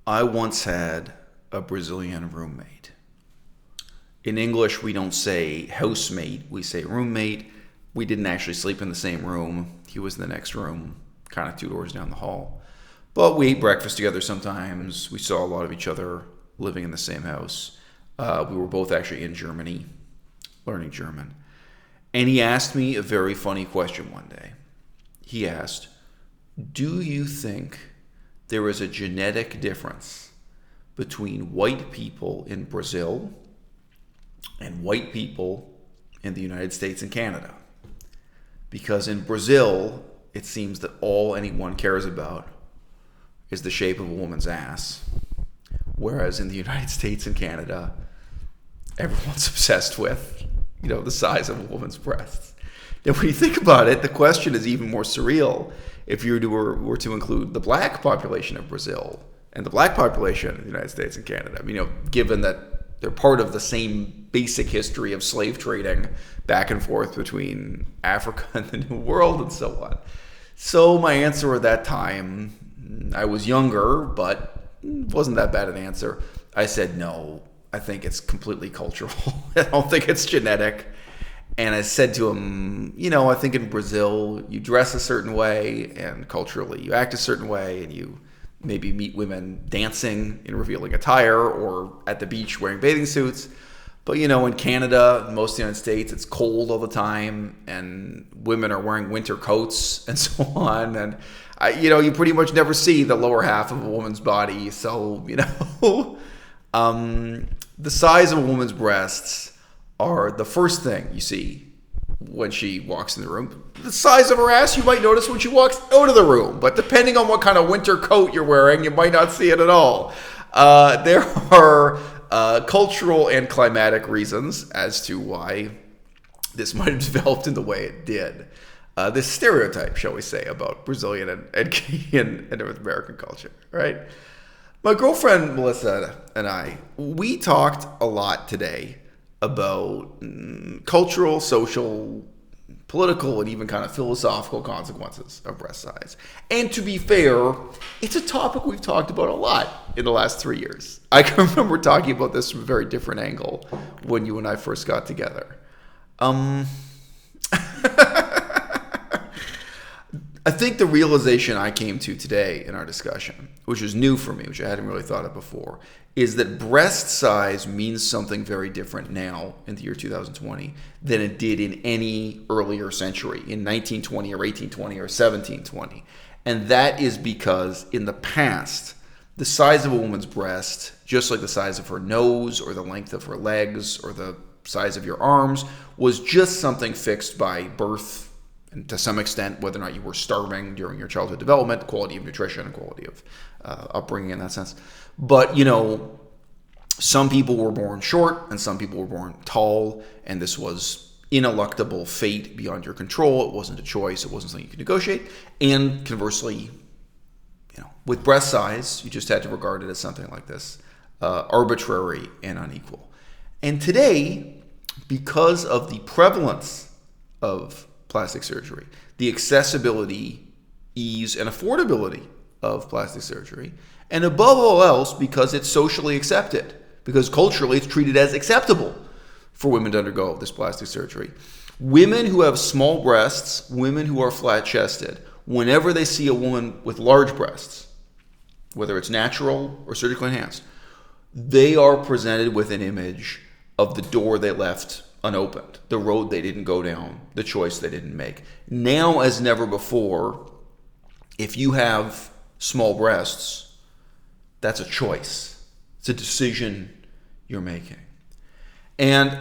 I once had a Brazilian roommate. In English, we don't say housemate, we say roommate. We didn't actually sleep in the same room. He was in the next room, kind of 2 doors down the hall. But we ate breakfast together sometimes. We saw a lot of each other living in the same house. We were both actually in Germany, learning German. And he asked me a very funny question one day. He asked, "Do you think there is a genetic difference between white people in Brazil and white people in the United States and Canada? Because in Brazil, it seems that all anyone cares about is the shape of a woman's ass, whereas in the United States and Canada, everyone's obsessed with, the size of a woman's breasts." Now, when you think about it, the question is even more surreal if you were to include the black population of Brazil and the black population of the United States and Canada. Given that they're part of the same basic history of slave trading back and forth between Africa and the New World and so on. So my answer at that time, I was younger, but it wasn't that bad an answer. I said, no, I think it's completely cultural. I don't think it's genetic. And I said to him, I think in Brazil, you dress a certain way, and culturally you act a certain way, and you maybe meet women dancing in revealing attire or at the beach wearing bathing suits. But, in Canada, most of the United States, it's cold all the time, and women are wearing winter coats and so on. And, you pretty much never see the lower half of a woman's body. So, the size of a woman's breasts are the first thing you see when she walks in the room. The size of her ass you might notice when she walks out of the room, but depending on what kind of winter coat you're wearing, you might not see it at all. There are cultural and climatic reasons as to why this might have developed in the way it did. This stereotype, shall we say, about Brazilian and Canadian and North American culture, right? My girlfriend Melissa and I, we talked a lot today about cultural, social, political, and even kind of philosophical consequences of breast size. And to be fair, it's a topic we've talked about a lot in the last 3 years. I can remember talking about this from a very different angle when you and I first got together. I think the realization I came to today in our discussion, which was new for me, which I hadn't really thought of before, is that breast size means something very different now in the year 2020 than it did in any earlier century, in 1920 or 1820 or 1720. And that is because in the past, the size of a woman's breast, just like the size of her nose or the length of her legs or the size of your arms, was just something fixed by birth. And to some extent, whether or not you were starving during your childhood development, quality of nutrition, quality of upbringing in that sense. But, some people were born short and some people were born tall, and this was ineluctable fate beyond your control. It wasn't a choice. It wasn't something you could negotiate. And conversely, with breast size, you just had to regard it as something like this, arbitrary and unequal. And today, because of the prevalence of plastic surgery, the accessibility, ease, and affordability of plastic surgery, and above all else, because it's socially accepted, because culturally it's treated as acceptable for women to undergo this plastic surgery. Women who have small breasts, women who are flat-chested, whenever they see a woman with large breasts, whether it's natural or surgically enhanced, they are presented with an image of the door they left unopened, the road they didn't go down, the choice they didn't make. Now, as never before, if you have small breasts, that's a choice. It's a decision you're making. And,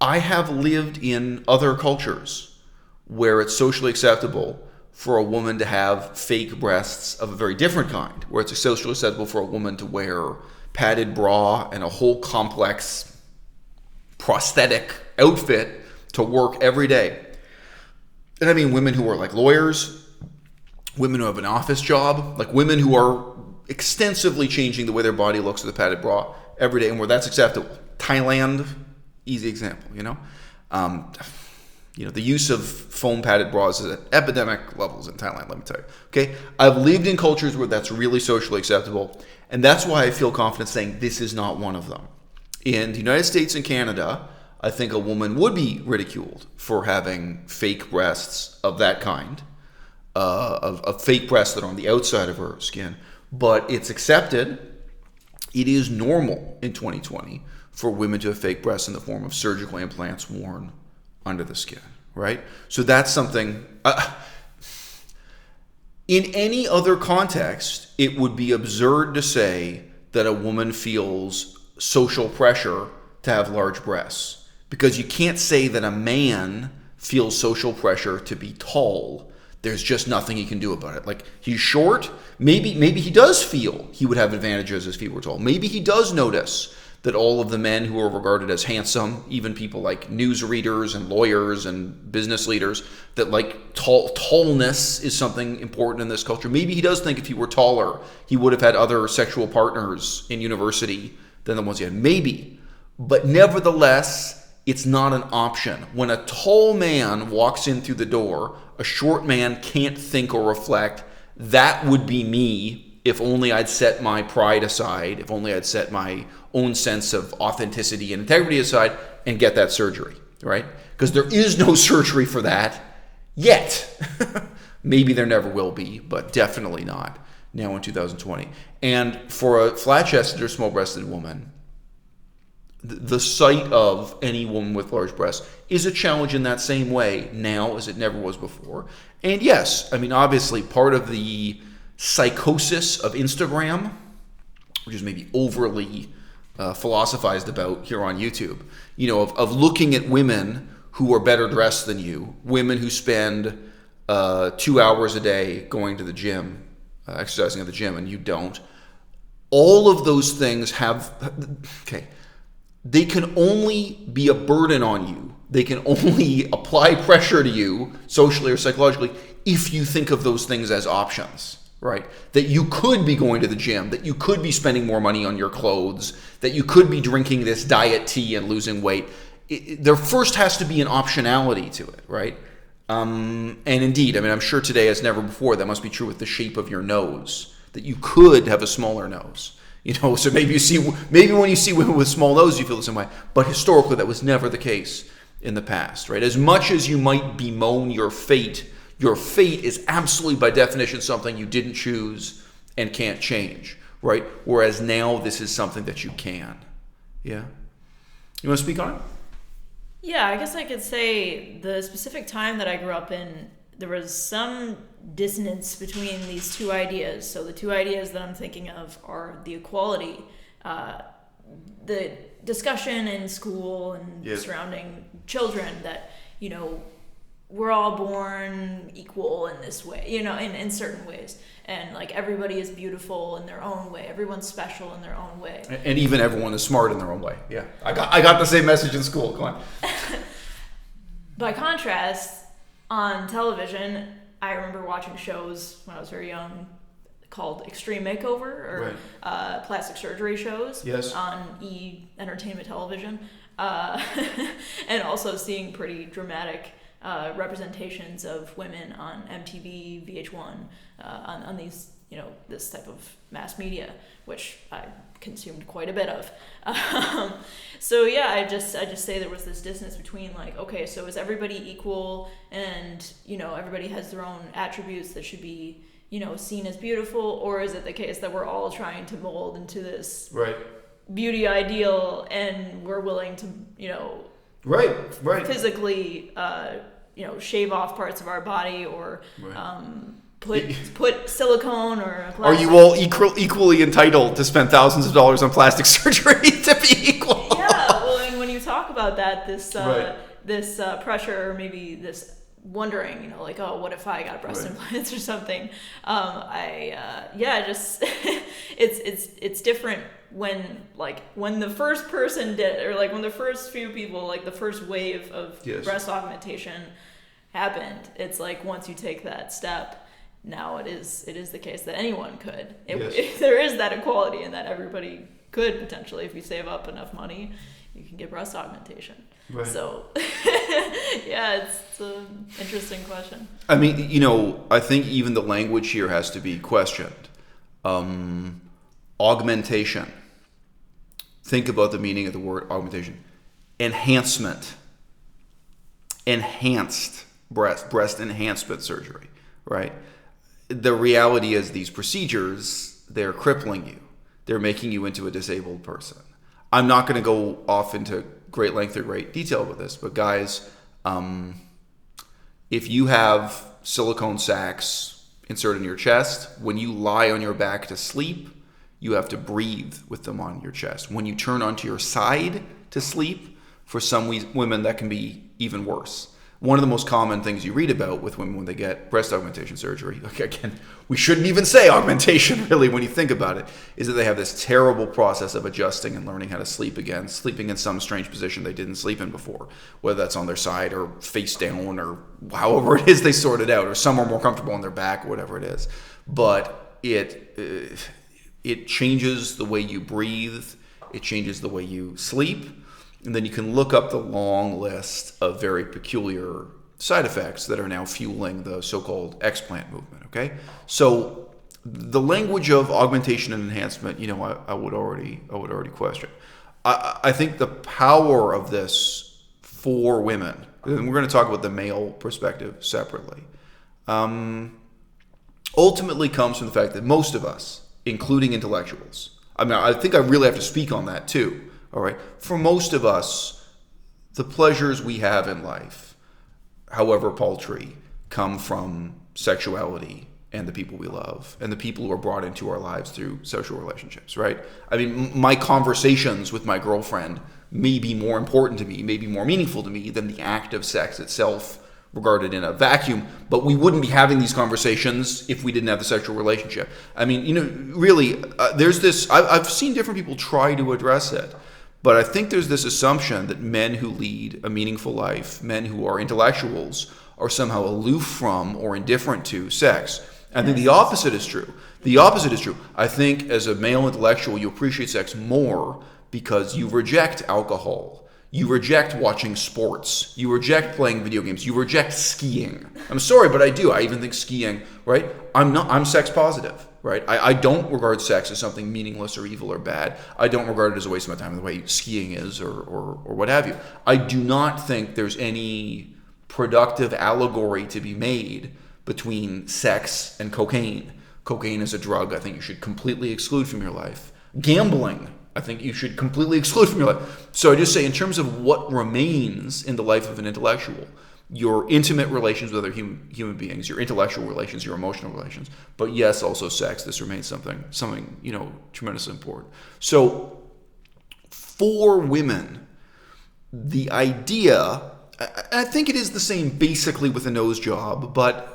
I have lived in other cultures where it's socially acceptable for a woman to have fake breasts of a very different kind, where it's socially acceptable for a woman to wear padded bra and a whole complex prosthetic outfit to work every day. And I mean women who are like lawyers, women who have an office job, like women who are extensively changing the way their body looks with a padded bra every day, and where that's acceptable. Thailand, easy example, The use of foam padded bras is at epidemic levels in Thailand, let me tell you. Okay? I've lived in cultures where that's really socially acceptable, and that's why I feel confident saying this is not one of them. In the United States and Canada, I think a woman would be ridiculed for having fake breasts of that kind, of fake breasts that are on the outside of her skin, but it's accepted. It is normal in 2020 for women to have fake breasts in the form of surgical implants worn under the skin, right? So that's something, in any other context, it would be absurd to say that a woman feels social pressure to have large breasts, because you can't say that a man feels social pressure to be tall. There's just nothing he can do about it. Like, he's short. Maybe he does feel he would have advantages if he were tall. Maybe he does notice that all of the men who are regarded as handsome, even people like newsreaders and lawyers and business leaders, that like tallness is something important in this culture. Maybe he does think if he were taller, he would have had other sexual partners in university than the ones he had. Maybe. But nevertheless, it's not an option. When a tall man walks in through the door, a short man can't think or reflect. That would be me if only I'd set my pride aside, if only I'd set my own sense of authenticity and integrity aside and get that surgery, right? Because there is no surgery for that yet. Maybe there never will be, but definitely not now in 2020. And for a flat-chested or small-breasted woman, the sight of any woman with large breasts is a challenge in that same way now as it never was before. And yes, I mean, obviously part of the psychosis of Instagram, which is maybe overly philosophized about here on YouTube, of looking at women who are better dressed than you, women who spend 2 hours a day going to the gym, exercising at the gym, and you don't. All of those things they can only be a burden on you. They can only apply pressure to you, socially or psychologically, if you think of those things as options, right? That you could be going to the gym, that you could be spending more money on your clothes, that you could be drinking this diet tea and losing weight. There first has to be an optionality to it, right? And indeed, I mean, I'm sure today as never before, that must be true with the shape of your nose, that you could have a smaller nose. So maybe when you see women with small noses, you feel the same way. But historically, that was never the case in the past, right? As much as you might bemoan your fate is absolutely by definition something you didn't choose and can't change, right? Whereas now this is something that you can. Yeah? You want to speak on it? Yeah, I guess I could say the specific time that I grew up in, there was some dissonance between these two ideas. So the two ideas that I'm thinking of are the equality, the discussion in school and surrounding children that, we're all born equal in this way, in certain ways. And like everybody is beautiful in their own way. Everyone's special in their own way. And even everyone is smart in their own way. Yeah. I got the same message in school. Go on. By contrast, on television, I remember watching shows when I was very young called Extreme Makeover or plastic surgery shows on entertainment television, and also seeing pretty dramatic representations of women on MTV, VH1, on these, this type of mass media, which I consumed quite a bit of. So yeah, I just say there was this dissonance between like, okay, so is everybody equal and, everybody has their own attributes that should be, seen as beautiful, or is it the case that we're all trying to mold into this beauty ideal and we're willing to, physically, shave off parts of our body or put silicone or plastic. Are you all equally entitled to spend thousands of dollars on plastic surgery to be equal? Yeah, well, and when you talk about that, this pressure, or maybe this wondering, like, oh, what if I got breast implants or something? It's different when the first person did it, or like when the first few people, like the first wave of breast augmentation happened. It's like once you take that step, now it is the case that anyone could. There is that equality in that everybody could potentially, if you save up enough money, you can get breast augmentation. Right. So, yeah, it's an interesting question. I mean, you know, I think even the language here has to be questioned. Augmentation. Think about the meaning of the word augmentation. Enhancement. Enhanced breast enhancement surgery, right? The reality is these procedures, they're crippling you. They're making you into a disabled person. I'm not going to go off into great length or great detail with this, but guys, if you have silicone sacs inserted in your chest, when you lie on your back to sleep, you have to breathe with them on your chest. When you turn onto your side to sleep, for some women that can be even worse. One of the most common things you read about with women when they get breast augmentation surgery, again, we shouldn't even say augmentation really when you think about it, is that they have this terrible process of adjusting and learning how to sleep again, sleeping in some strange position they didn't sleep in before, whether that's on their side or face down or however it is they sort it out, or some are more comfortable on their back, whatever it is. But it changes the way you breathe, it changes the way you sleep. And then you can look up the long list of very peculiar side effects that are now fueling the so-called explant movement, okay? So the language of augmentation and enhancement, you know, I would already question. I think the power of this for women, and we're going to talk about the male perspective separately, ultimately comes from the fact that most of us, including intellectuals, I mean, I think I really have to speak on that too. All right. For most of us, the pleasures we have in life, however paltry, come from sexuality and the people we love and the people who are brought into our lives through social relationships, right? I mean, my conversations with my girlfriend may be more important to me, may be more meaningful to me than the act of sex itself regarded in a vacuum, but we wouldn't be having these conversations if we didn't have the sexual relationship. I mean, you know, really, there's this, I've seen different people try to address it. But I think there's this assumption that men who lead a meaningful life, men who are intellectuals, are somehow aloof from or indifferent to sex. I think the opposite is true. The opposite is true. I think as a male intellectual, you appreciate sex more because you reject alcohol. You reject watching sports. You reject playing video games. You reject skiing. I'm sorry, but I do. I even think skiing, right? I'm sex positive. Right? I don't regard sex as something meaningless or evil or bad. I don't regard it as a waste of my time the way skiing is or what have you. I do not think there's any productive allegory to be made between sex and cocaine. Cocaine is a drug I think you should completely exclude from your life. Gambling, I think you should completely exclude from your life. So I just say in terms of what remains in the life of an intellectual, your intimate relations with other human beings, your intellectual relations, your emotional relations, but yes, also sex. This remains something you know, tremendously important. So for women, the idea, I think it is the same basically with a nose job, but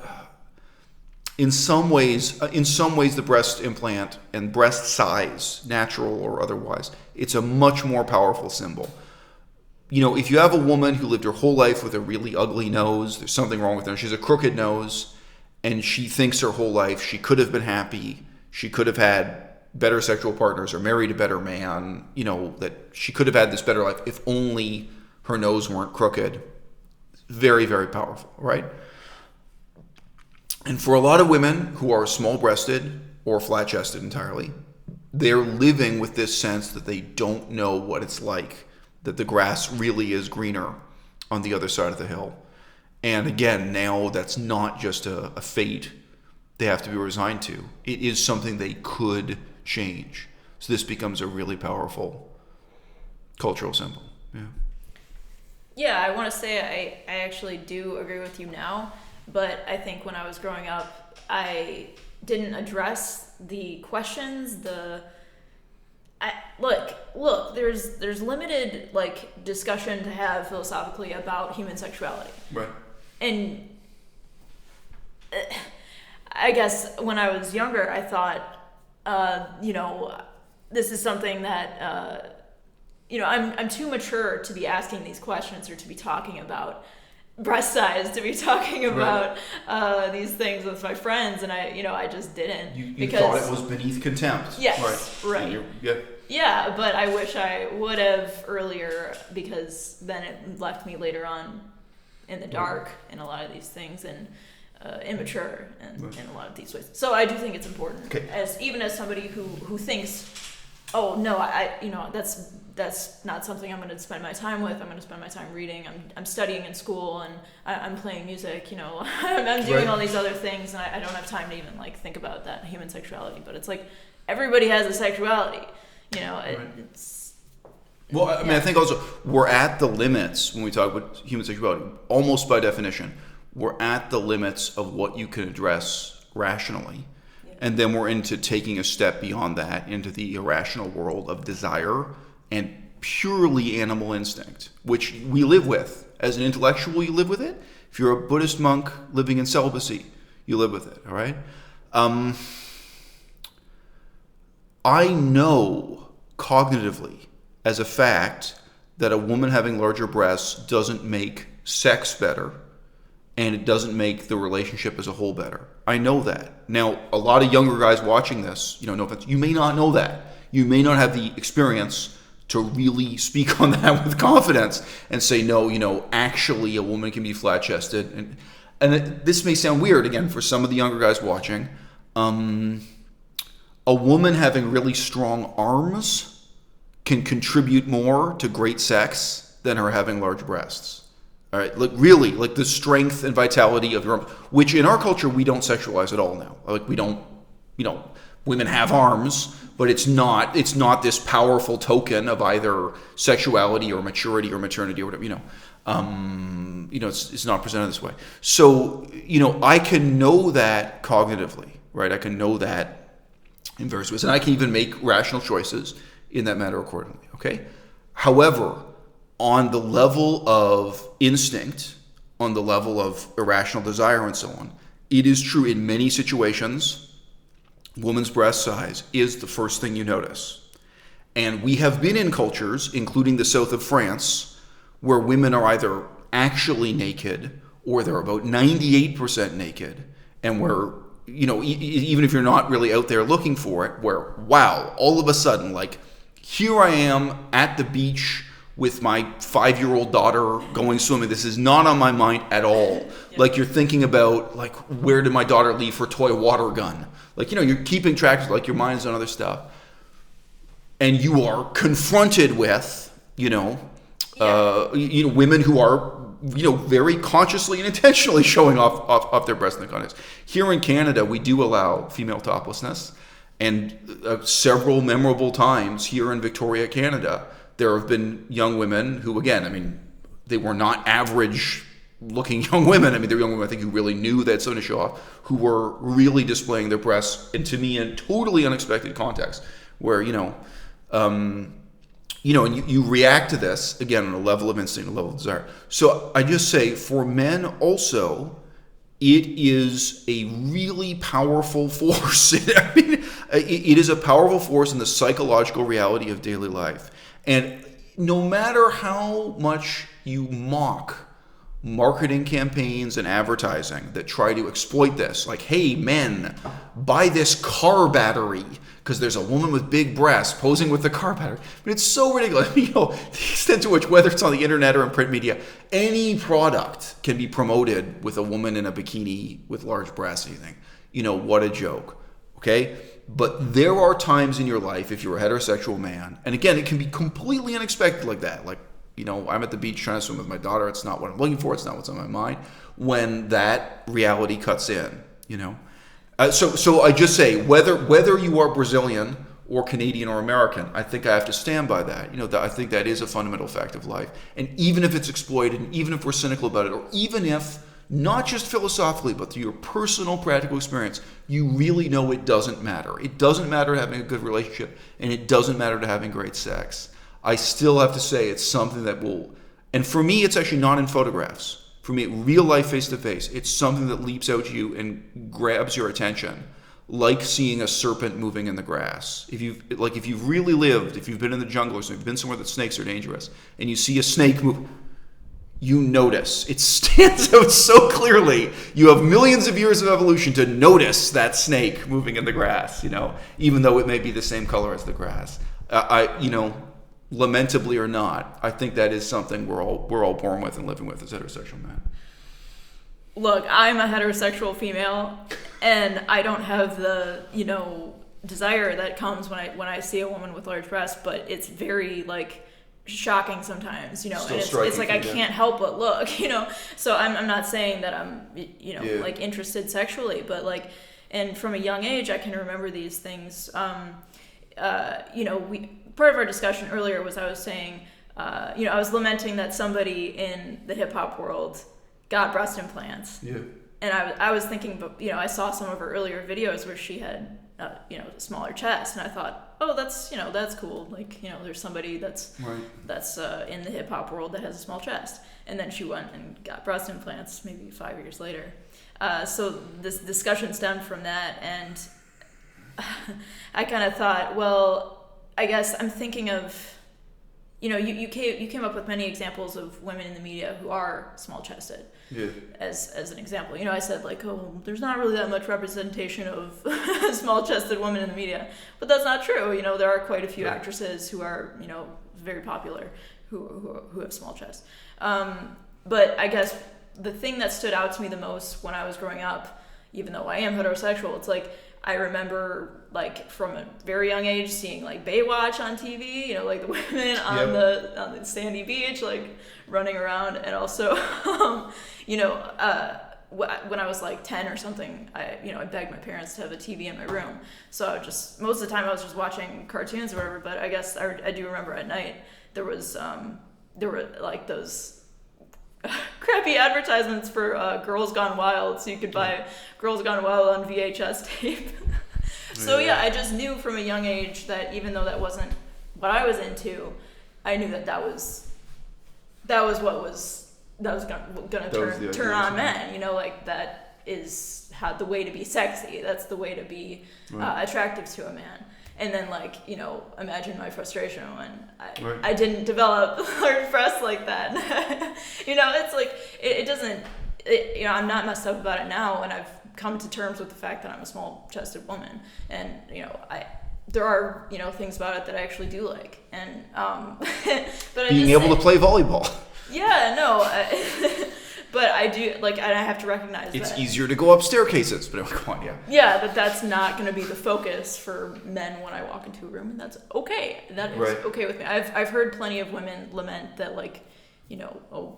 in some ways, the breast implant and breast size, natural or otherwise, it's a much more powerful symbol. You know, if you have a woman who lived her whole life with a really ugly nose, there's something wrong with her. She has a crooked nose, and she thinks her whole life she could have been happy, she could have had better sexual partners or married a better man, you know, that she could have had this better life if only her nose weren't crooked. Very, very powerful, right? And for a lot of women who are small-breasted or flat-chested entirely, they're living with this sense that they don't know what it's like, that the grass really is greener on the other side of the hill. And again, now that's not just a fate they have to be resigned to. It is something they could change. So this becomes a really powerful cultural symbol. Yeah. Yeah, I want to say I actually do agree with you now, but I think when I was growing up, I didn't address the questions, look, there's limited like discussion to have philosophically about human sexuality. Right. And I guess when I was younger, I thought, you know, this is something that, you know, I'm too mature to be asking these questions or to be talking about. breast size to be talking about these things with my friends, and I just didn't. You thought it was beneath contempt. Yes, right. Yeah, but I wish I would have earlier, because then it left me later on in the dark in a lot of these things, and immature in a lot of these ways. So I do think it's important, even as somebody who thinks, oh no, that's not something I'm going to spend my time with. I'm going to spend my time reading. I'm studying in school, and I'm playing music. I'm doing all these other things, and I don't have time to even think about that human sexuality. But it's like everybody has a sexuality. It's. Well, I mean, I think also we're at the limits when we talk about human sexuality. Almost by definition, we're at the limits of what you can address rationally. And then we're into taking a step beyond that into the irrational world of desire and purely animal instinct, which we live with. As an intellectual, you live with it. If you're a Buddhist monk living in celibacy, you live with it, all right? I know cognitively as a fact that a woman having larger breasts doesn't make sex better, and it doesn't make the relationship as a whole better. I know that. Now, a lot of younger guys watching this, no offense, you may not know that. You may not have the experience to really speak on that with confidence and say, no, actually a woman can be flat-chested. And this may sound weird, again, for some of the younger guys watching. A woman having really strong arms can contribute more to great sex than her having large breasts. All right, really, the strength and vitality of your arms, which in our culture we don't sexualize at all now. We don't, women have arms, but it's not this powerful token of either sexuality or maturity or maternity or whatever. It's not presented this way. So, I can know that cognitively, right? I can know that in various ways, and I can even make rational choices in that matter accordingly. Okay. However, on the level of instinct, on the level of irrational desire and so on, it is true in many situations, woman's breast size is the first thing you notice. And we have been in cultures, including the south of France, where women are either actually naked or they're about 98% naked, and where, even if you're not really out there looking for it, where, wow, all of a sudden, here I am at the beach with my 5-year-old daughter going swimming. This is not on my mind at all. Yep. You're thinking about, where did my daughter leave her toy water gun? You're keeping track of, your mind's on other stuff. And you are confronted with, women who are, very consciously and intentionally showing off their breasts in the context. Here in Canada, we do allow female toplessness. And several memorable times here in Victoria, Canada, there have been young women who, again, they were not average-looking young women. They were young women, I think, who really knew they had something to show off, who were really displaying their breasts, and to me, in totally unexpected context, where, and you react to this, again, on a level of instinct, a level of desire. So I just say, for men also, it is a really powerful force. It is a powerful force in the psychological reality of daily life. And no matter how much you mock marketing campaigns and advertising that try to exploit this, hey, men, buy this car battery because there's a woman with big breasts posing with the car battery. But it's so ridiculous. The extent to which, whether it's on the internet or in print media, any product can be promoted with a woman in a bikini with large breasts. And you think, what a joke. Okay? But there are times in your life, if you're a heterosexual man, and again, it can be completely unexpected like that. I'm at the beach trying to swim with my daughter. It's not what I'm looking for. It's not what's on my mind. When that reality cuts in, So I just say, whether you are Brazilian or Canadian or American, I think I have to stand by that. I think that is a fundamental fact of life. And even if it's exploited, and even if we're cynical about it, or even if, not just philosophically, but through your personal practical experience, you really know it doesn't matter. It doesn't matter having a good relationship, and it doesn't matter to having great sex. I still have to say it's something that will, and for me, it's actually not in photographs. For me, real life, face to face, it's something that leaps out to you and grabs your attention, like seeing a serpent moving in the grass. If you've really lived, if you've been in the jungle or something, if you've been somewhere that snakes are dangerous, and you see a snake move, you notice. It stands out so clearly. You have millions of years of evolution to notice that snake moving in the grass, even though it may be the same color as the grass. Lamentably or not, I think that is something we're all born with and living with as heterosexual men. Look, I'm a heterosexual female, and I don't have the, desire that comes when I see a woman with large breasts, but it's very, shocking sometimes, and it's like I can't help but look, so I'm not saying that I'm interested sexually, but and from a young age I can remember these things. Part of our discussion earlier was I was saying I was lamenting that somebody in the hip-hop world got breast implants, and I was thinking, I saw some of her earlier videos where she had a smaller chest, and I thought, oh, that's cool. There's somebody that's in the hip hop world that has a small chest, and then she went and got breast implants maybe 5 years later. So this discussion stemmed from that, and I kind of thought, well, I guess I'm thinking of, you came up with many examples of women in the media who are small chested. Yeah. As an example, I said there's not really that much representation of small chested women in the media, but that's not true. There are quite a few actresses who are very popular who have small chests. But I guess the thing that stood out to me the most when I was growing up, even though I am heterosexual, it's I remember from a very young age seeing Baywatch on TV, the women on the sandy beach running around, and also when I was 10 or something, I begged my parents to have a TV in my room, so most of the time I was just watching cartoons or whatever. But I guess I do remember at night there were those crappy advertisements for Girls Gone Wild, so you could buy Girls Gone Wild on VHS tape. So I just knew from a young age that even though that wasn't what I was into, I knew that was gonna turn on men. That is how the way to be sexy. That's the way to be attractive to a man. And then imagine my frustration when I didn't develop large breasts like that. It's it doesn't. I'm not messed up about it now, and I've come to terms with the fact that I'm a small-chested woman, and there are things about it that I actually do like, and but being able to play volleyball. Yeah, no, but I do and I have to recognize it's that easier to go up staircases, but come on, that's not going to be the focus for men when I walk into a room, and that's okay. That is okay with me. I've heard plenty of women lament that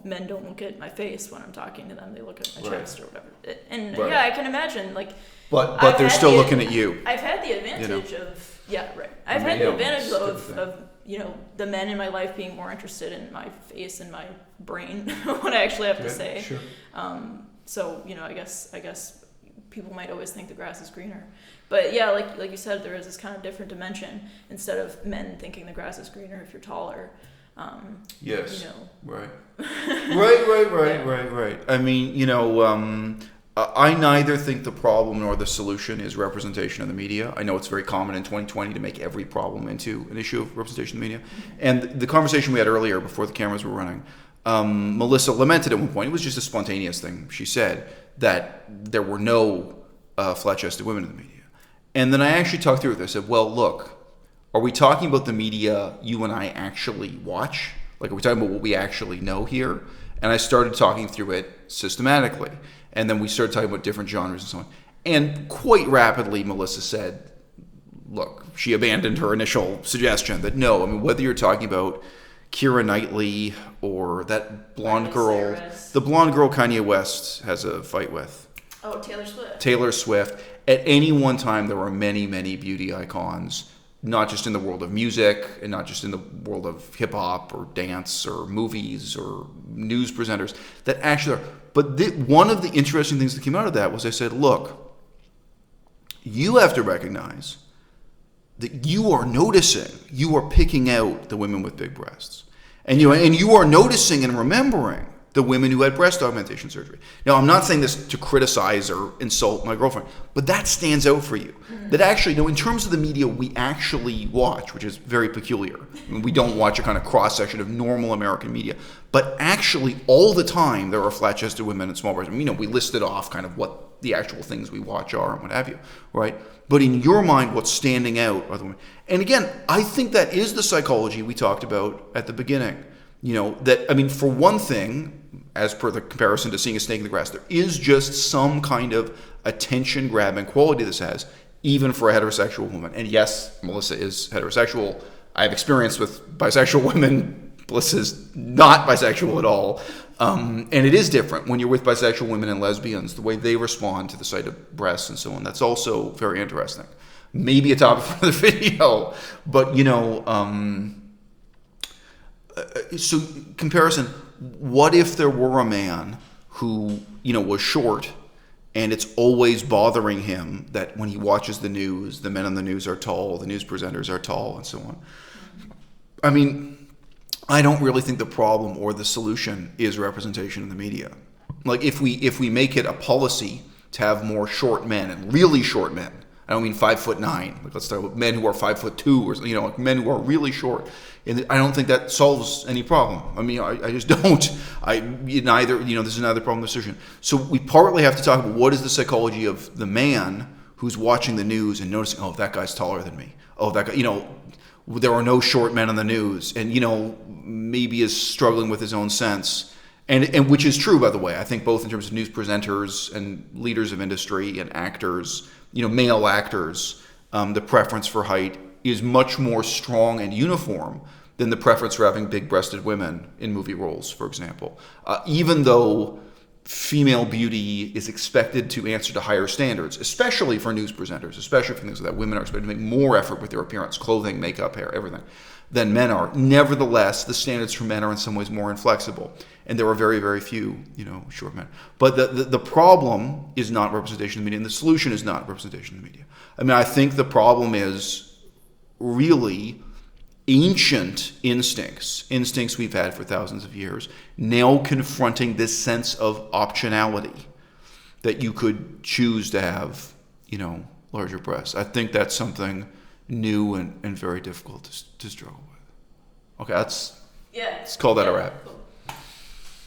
men don't look at my face when I'm talking to them; they look at my chest or whatever. And I can imagine but they're still looking at you. I've had the advantage of I've had the advantage of the men in my life being more interested in my face and my brain what I actually have to say. Sure. So I guess people might always think the grass is greener, but like you said, there is this kind of different dimension. Instead of men thinking the grass is greener if you're taller. Yes. Right. Right. I mean, I neither think the problem nor the solution is representation of the media. I know it's very common in 2020 to make every problem into an issue of representation of the media. And the conversation we had earlier before the cameras were running, Melissa lamented at one point, it was just a spontaneous thing, she said, that there were no flat-chested women in the media. And then I actually talked through it. I said, well, look, are we talking about the media you and I actually watch? Are we talking about what we actually know here? And I started talking through it systematically. And then we started talking about different genres and so on. And quite rapidly, Melissa said, look, she abandoned her initial suggestion that no, I mean, whether you're talking about Keira Knightley or that blonde girl, the blonde girl Kanye West has a fight with. Oh, Taylor Swift. Taylor Swift. At any one time, there were many, many beauty icons, not just in the world of music and not just in the world of hip hop or dance or movies or news presenters that actually are. But one of the interesting things that came out of that was I said, look, you have to recognize that you are noticing, you are picking out the women with big breasts. And you are noticing and remembering the women who had breast augmentation surgery. Now, I'm not saying this to criticize or insult my girlfriend, but that stands out for you. That actually, in terms of the media we actually watch, which is very peculiar. We don't watch a kind of cross-section of normal American media. But actually, all the time, there are flat-chested women and small breasts. We listed off kind of what the actual things we watch are and what have you, right? But in your mind, what's standing out are the women. And again, I think that is the psychology we talked about at the beginning. For one thing, as per the comparison to seeing a snake in the grass, there is just some kind of attention-grabbing quality this has, even for a heterosexual woman. And yes, Melissa is heterosexual. I have experience with bisexual women. Melissa's not bisexual at all. And it is different when you're with bisexual women and lesbians, the way they respond to the sight of breasts and so on. That's also very interesting. Maybe a topic for another video, but so comparison, what if there were a man who, was short and it's always bothering him that when he watches the news, the men on the news are tall, the news presenters are tall, and so on. I don't really think the problem or the solution is representation in the media. Like if we make it a policy to have more short men and really short men, I don't mean 5'9". Like let's talk about men who are 5'2", or men who are really short. And I don't think that solves any problem. I just don't. This is neither problem nor solution. So we partly have to talk about what is the psychology of the man who's watching the news and noticing, oh, that guy's taller than me. Oh, that guy, there are no short men on the news, and maybe is struggling with his own sense. And which is true, by the way. I think both in terms of news presenters and leaders of industry and actors, male actors, the preference for height is much more strong and uniform than the preference for having big-breasted women in movie roles, for example. Even though female beauty is expected to answer to higher standards, especially for news presenters, especially for things like that. Women are expected to make more effort with their appearance, clothing, makeup, hair, everything, than men are. Nevertheless, the standards for men are in some ways more inflexible. And there are very, very few, short men. But the problem is not representation in the media, and the solution is not representation in the media. I think the problem is really ancient instincts we've had for thousands of years, now confronting this sense of optionality that you could choose to have, larger breasts. I think that's something new and very difficult to struggle with. Okay, let's call that a wrap.